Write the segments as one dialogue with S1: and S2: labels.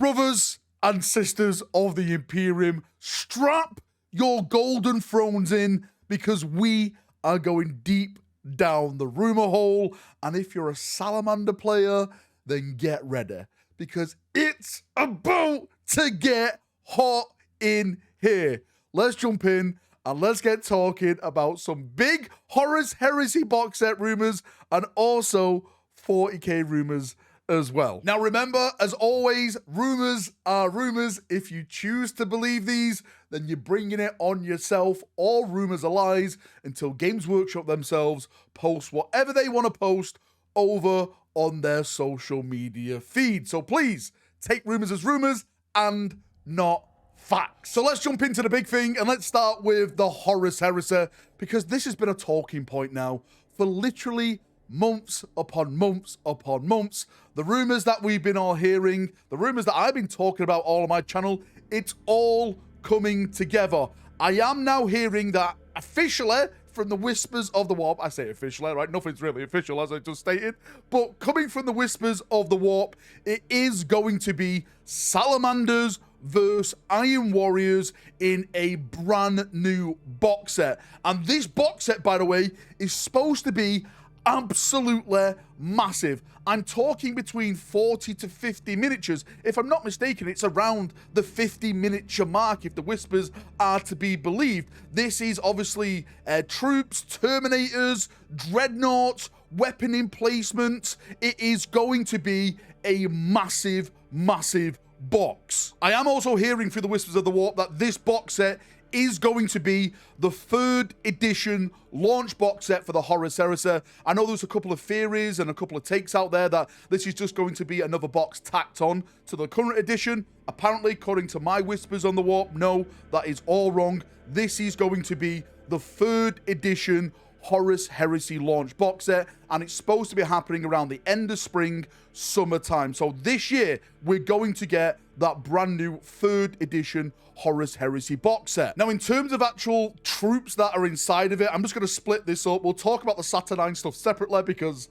S1: Brothers and sisters of the Imperium, strap your golden thrones in because we are going deep down the rumor hole. And if you're a Salamander player, then get ready because it's about to get hot in here. Let's jump in and let's get talking about some big Horus Heresy box set rumors and also 40k rumors as well. Now remember, as always, rumors are rumors. If you choose to believe these, then you're bringing it on yourself. All rumors are lies until Games Workshop themselves post whatever they want to post over on their social media feed. So please take rumors as rumors and not facts. So let's jump into the big thing and let's start with the Horus Heresy because this has been a talking point now for literally months upon months upon months. The rumors that we've been all hearing, the rumors that I've been talking about all on my channel, it's all coming together. I am now hearing that officially from the whispers of the warp, I say officially, right? Nothing's really official as I just stated, but coming from the whispers of the warp, it is going to be Salamanders versus Iron Warriors in a brand new box set. And this box set, by the way, is supposed to be absolutely massive. I'm talking between 40 to 50 miniatures. If I'm not mistaken, it's around the 50 miniature mark if the whispers are to be believed. This is obviously troops, Terminators, dreadnoughts, weapon emplacements. It is going to be a massive, massive box. I am also hearing through the whispers of the warp that this box set is going to be the 3rd edition launch box set for the Horus Heresy. I know there's a couple of theories and a couple of takes out there that this is just going to be another box tacked on to the current edition. Apparently, according to my whispers on the warp, no, that is all wrong. This is going to be the 3rd edition Horus Heresy launch box set, and it's supposed to be happening around the end of spring, summertime. So this year, we're going to get that brand new 3rd edition Horus Heresy box set. Now, in terms of actual troops that are inside of it, I'm just going to split this up. We'll talk about the Saturnine stuff separately because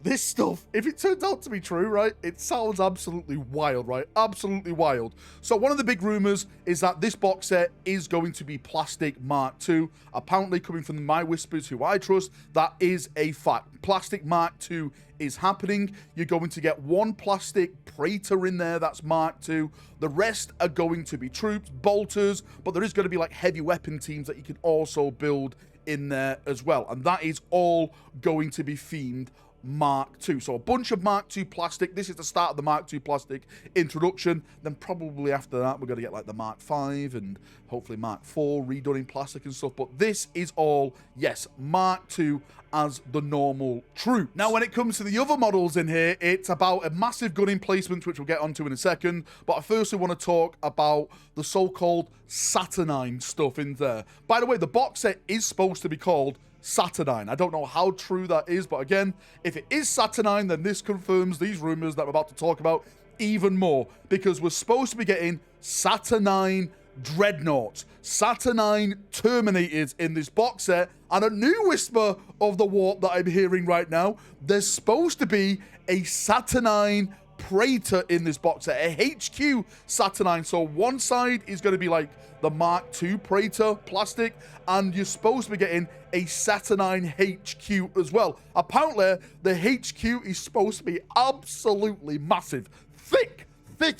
S1: this stuff, if it turns out to be true, right, it sounds absolutely wild, right? Absolutely wild. So one of the big rumors is that this box set is going to be Plastic Mark II. Apparently, coming from my whispers, who I trust, that is a fact. Plastic Mark II is happening. You're going to get one plastic Praetor in there, that's Mark II. The rest are going to be troops, bolters, but there is going to be like heavy weapon teams that you can also build in there as well. And that is all going to be themed Mark II. So a bunch of Mark II plastic. This is the start of the Mark II plastic introduction. Then probably after that, we're going to get like the Mark V and hopefully Mark IV redone in plastic and stuff. But this is all, yes, Mark II as the normal troop. Now, when it comes to the other models in here, it's about a massive gun emplacement, which we'll get onto in a second. But I firstly want to talk about the so-called Saturnine stuff in there. By the way, the box set is supposed to be called Saturnine. I don't know how true that is, but again, if it is Saturnine, then this confirms these rumors that we're about to talk about even more, because we're supposed to be getting Saturnine dreadnoughts, Saturnine Terminators in this box set, and a new whisper of the warp that I'm hearing right now, there's supposed to be a Saturnine Praetor in this box set, a HQ Saturnine. So one side is going to be like the Mark II Praetor plastic, and you're supposed to be getting a Saturnine HQ as well. Apparently, the HQ is supposed to be absolutely massive, thick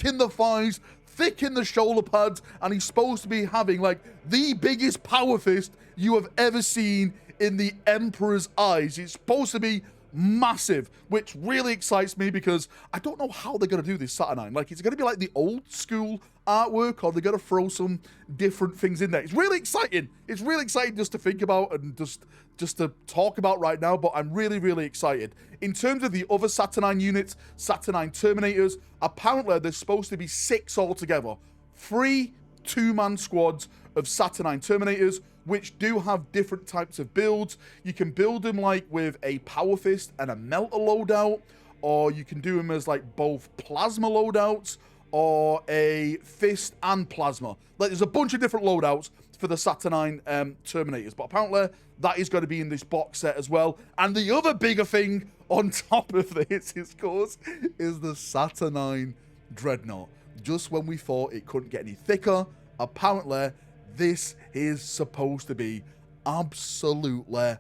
S1: in the thighs, thick in the shoulder pads, and he's supposed to be having like the biggest power fist you have ever seen in the Emperor's eyes. It's supposed to be massive, which really excites me because I don't know how they're going to do this Saturnine. Like, is it going to be like the old school artwork, or they're going to throw some different things in there? It's really exciting. It's really exciting just to think about and just to talk about right now, but I'm really, really excited. In terms of the other Saturnine units, Saturnine Terminators, apparently there's supposed to be 6 altogether. 3 2-man squads of Saturnine Terminators, which do have different types of builds. You can build them like with a Power Fist and a Melter loadout, or you can do them as like both Plasma loadouts, or a Fist and Plasma. Like, there's a bunch of different loadouts for the Saturnine Terminators, but apparently that is going to be in this box set as well. And the other bigger thing on top of this, of course, is the Saturnine Dreadnought. just when we thought it couldn't get any thicker, apparently this is supposed to be absolutely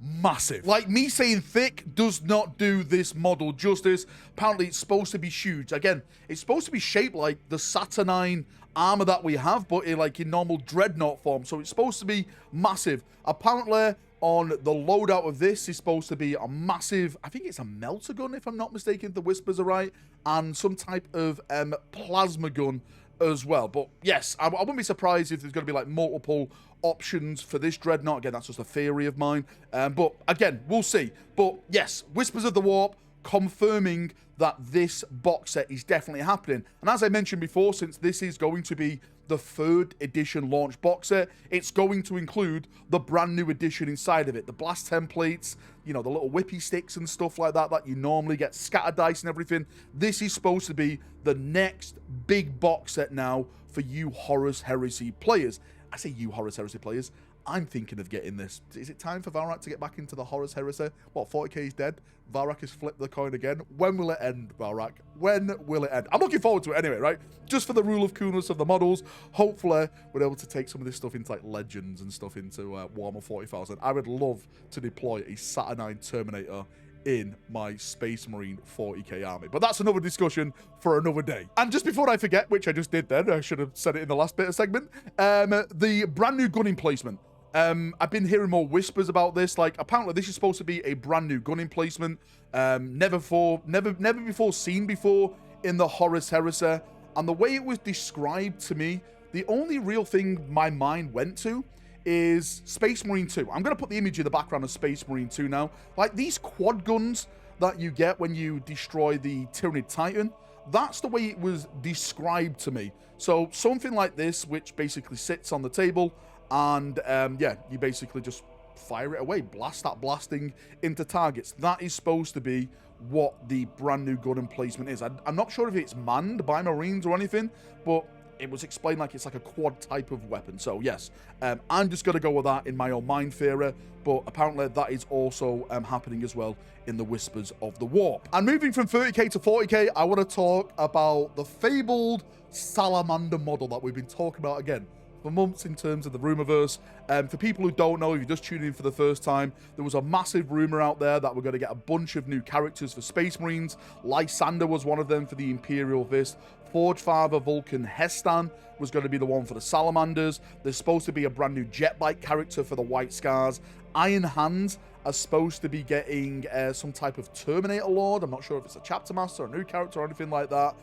S1: massive. Like, me saying thick does not do this model justice. Apparently it's supposed to be huge. Again, it's supposed to be shaped like the Saturnine armor that we have, but in normal dreadnought form. So it's supposed to be massive. Apparently on the loadout of this is supposed to be a massive, I think it's a melter gun if I'm not mistaken, if the whispers are right, and some type of plasma gun as well. But yes, I wouldn't be surprised if there's going to be like multiple options for this dreadnought. Again, that's just a theory of mine, but again, we'll see. But yes, Whispers of the Warp confirming that this box set is definitely happening. And as I mentioned before, since this is going to be the 3rd edition launch box set, it's going to include the brand new edition inside of it, the blast templates, you know, the little whippy sticks and stuff like that that you normally get, scatter dice and everything. This is supposed to be the next big box set now for you Horus Heresy players. I say you Horus Heresy players, I'm thinking of getting this. Is it time for Valrak to get back into the Horus Heresy? What, 40k is dead? Valrak has flipped the coin again. When will it end, Valrak? When will it end? I'm looking forward to it anyway, right? Just for the rule of coolness of the models. Hopefully, we're able to take some of this stuff into like Legends and stuff into Warhammer 40,000. I would love to deploy a Saturnine Terminator in my Space Marine 40k army. But that's another discussion for another day. And just before I forget, which I just did then, I should have said it in the last bit of segment, the brand new gun emplacement. I've been hearing more whispers about this. Like, apparently this is supposed to be a brand new gun emplacement, never before seen before in the Horus Heresy. And the way it was described to me, the only real thing my mind went to is Space Marine 2. I'm going to put the image in the background of Space Marine 2 now. Like, these quad guns that you get when you destroy the Tyranid Titan, that's the way it was described to me. So something like this, which basically sits on the table, and yeah, you basically just fire it away, blast that blasting into targets. That is supposed to be what the brand new gun emplacement is. I'm not sure if it's manned by Marines or anything, but it was explained like it's like a quad type of weapon. So yes, I'm just going to go with that in my own mind theory, but apparently that is also happening as well in the Whispers of the Warp. And moving from 30k to 40k, I want to talk about the fabled Salamander model that we've been talking about again for months in terms of the rumorverse. For people who don't know, if you're just tuning in for the first time, there was a massive rumor out there that we're going to get a bunch of new characters for Space Marines. Lysander was one of them for the Imperial Fist. Forge Father Vulcan Hestan was going to be the one for the Salamanders. There's supposed to be a brand new jet bike character for the White Scars. Iron Hands are supposed to be getting some type of Terminator Lord. I'm not sure if it's a chapter master or a new character or anything like that.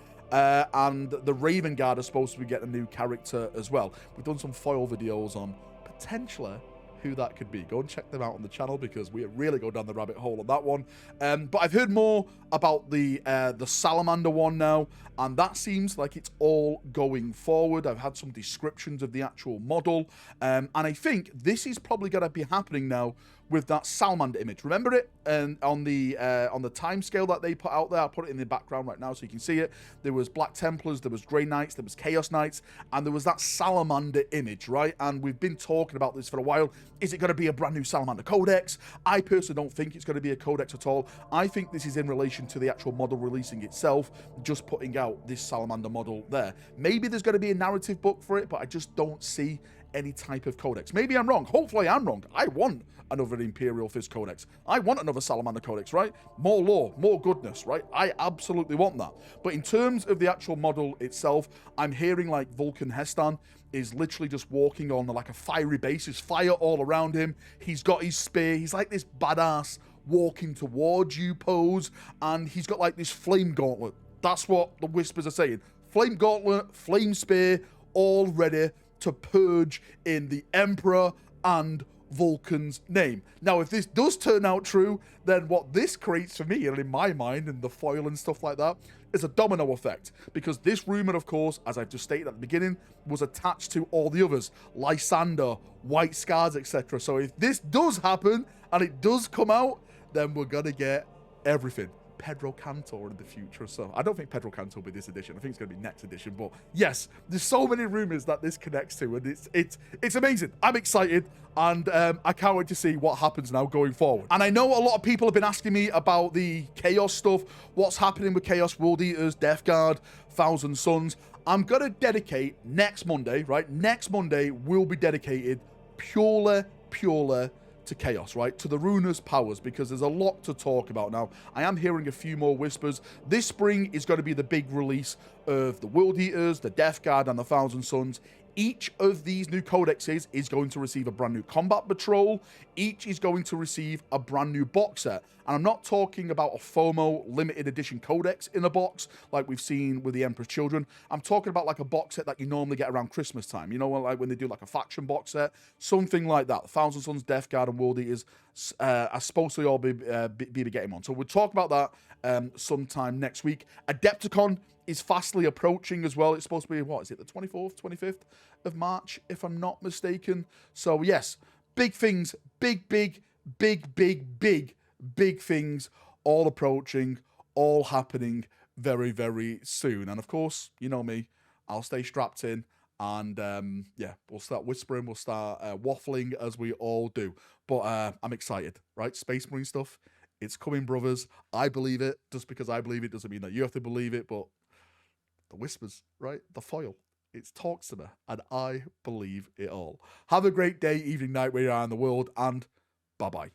S1: And the Raven Guard are supposed to be getting a new character as well. We've done some foil videos on potentially who that could be. Go and check them out on the channel because we really go down the rabbit hole on that one. But I've heard more about the Salamander one now, and that seems like it's all going forward. I've had some descriptions of the actual model, and I think this is probably going to be happening now with that Salamander image. Remember it? And on the time scale that they put out there, I'll put it in the background right now so you can see it. There was Black Templars, there was Grey Knights, there was Chaos Knights, and there was that Salamander image, right? And we've been talking about this for a while. Is it going to be a brand new Salamander Codex? I personally don't think it's going to be a Codex at all. I think this is in relation to the actual model releasing itself, just putting out this Salamander model there. Maybe there's going to be a narrative book for it, but I just don't see any type of Codex. Maybe I'm wrong. Hopefully I'm wrong. I want another Imperial Fist Codex. I want another Salamander Codex, right? More lore, more goodness, right? I absolutely want that. But in terms of the actual model itself, I'm hearing like Vulcan Hestan is literally just walking on like a fiery base. There's fire all around him. He's got his spear. He's like this badass walking towards you pose, and he's got like this flame gauntlet. That's what the Whispers are saying. Flame gauntlet, flame spear, all ready to purge in the Emperor and Vulcan's name. Now, if this does turn out true, then what this creates for me, and in my mind, and the foil and stuff like that, is a domino effect. Because this rumor, of course, as I've just stated at the beginning, was attached to all the others. Lysander, White Scars, etc. So if this does happen, and it does come out, then we're gonna get everything. Pedro Cantor in the future. So I don't think Pedro Cantor will be this edition. I think it's going to be next edition. But yes, there's so many rumors that this connects to, and it's amazing. I'm excited, and I can't wait to see what happens now going forward. And I know a lot of people have been asking me about the Chaos stuff, what's happening with Chaos World Eaters, Death Guard, Thousand Suns. I'm going to dedicate next Monday, right? Next Monday will be dedicated purely to Chaos, right? To the Ruinous powers, because there's a lot to talk about now. I am hearing a few more whispers. This spring is going to be the big release of the World Eaters, the Death Guard, and the Thousand Suns. Each of these new codexes is going to receive a brand new combat patrol. Each is going to receive a brand new box set. And I'm not talking about a FOMO limited edition codex in a box like we've seen with the Emperor's Children. I'm talking about like a box set that you normally get around Christmas time. You know, like when they do like a faction box set, something like that. Thousand Suns, Death Guard, and World Eaters are supposed to all be getting on. So we'll talk about that sometime next week. Adepticon is fastly approaching as well. It's supposed to be, what is it, the 24th, 25th of March, if I'm not mistaken. So yes, big things, big things, all approaching, all happening very, very soon. And of course, you know me, I'll stay strapped in, and yeah, we'll start whispering, we'll start waffling as we all do. But I'm excited, right? Space Marine stuff, it's coming, brothers. I believe it. Just because I believe it doesn't mean that you have to believe it, but the whispers, right? The foil. It talks to me, and I believe it all. Have a great day, evening, night, where you are in the world, and bye-bye.